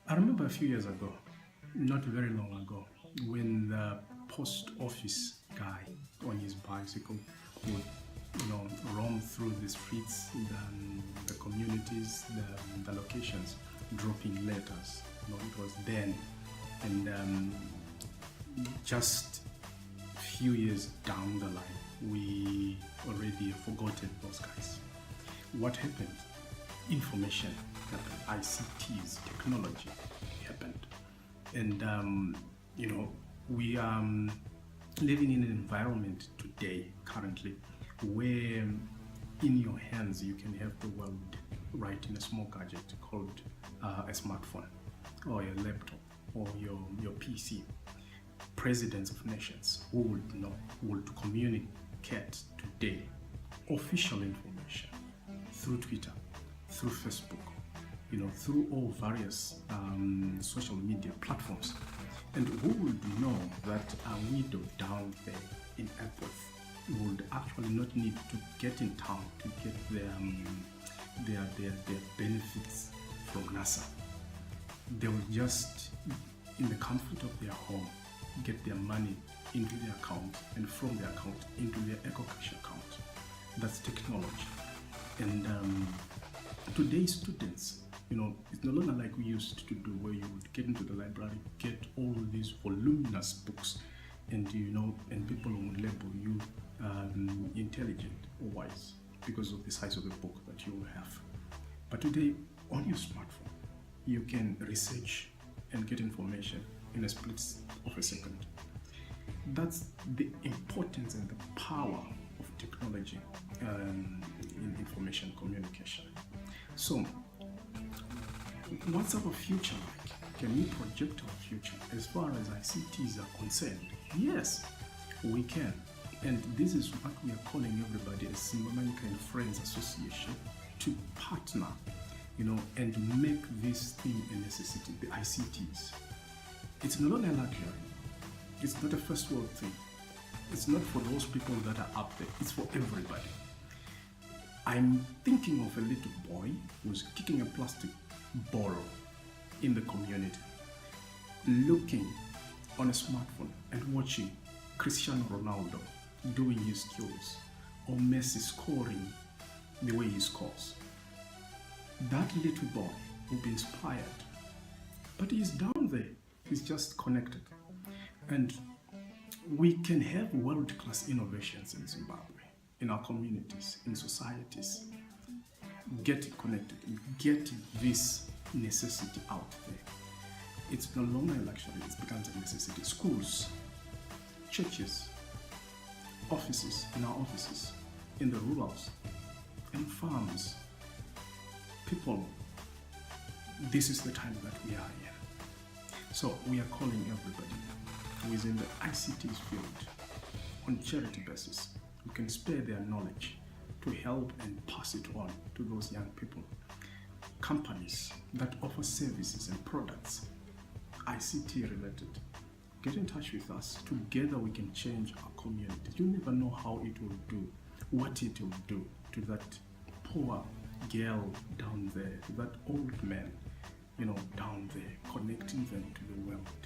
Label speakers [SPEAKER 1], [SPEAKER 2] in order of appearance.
[SPEAKER 1] I remember a few years ago, not very long ago, when the post office guy on his bicycle would, roam through the streets, the communities, the locations, dropping letters. It was then, and just a few years down the line, we already forgotten those guys. What happened? Information happened, ICTs, technology happened. And, we are living in an environment today, currently, where in your hands you can have the world right in a small gadget called a smartphone or your laptop or your PC. Presidents of nations who would communicate today official information through Twitter, through Facebook, through all various social media platforms. And who would know that a widow down there in Epworth would actually not need to get in town to get their benefits from NASA. They will just, in the comfort of their home, get their money into their account and from their account into their EcoCash account. That's technology. And today's students, it's no longer like we used to do, where you would get into the library, get all these voluminous books, and and people will label you intelligent or wise because of the size of the book that you will have. But today, on your smartphone, you can research and get information in a split of a second. That's the importance and the power of technology in information communication. So, what's our future like? Can we project our future as far as ICTs are concerned? Yes, we can. And this is what we are calling everybody as Manyika and Friends Association to partner, and make this thing a necessity, the ICTs. It's not a luxury. It's not a first world thing. It's not for those people that are up there. It's for everybody. I'm thinking of a little boy who's kicking a plastic ball in the community, looking on a smartphone and watching Cristiano Ronaldo doing his skills, or Messi scoring the way he scores. That little boy will be inspired, but he's down there, he's just connected. And we can have world-class innovations in Zimbabwe, in our communities, in societies. Get connected, get this necessity out there. It's no longer a luxury, it becomes a necessity. Schools, churches, offices, in our offices, in the rurals, in farms, people, this is the time that we are in. So we are calling everybody who is in the ICTs field on charity basis, who can spare their knowledge to help and pass it on to those young people. Companies that offer services and products, ICT related, get in touch with us. Together we can change our community. You never know how it will do, what it will do to that poor girl down there, to that old man, down there, connecting them to the world.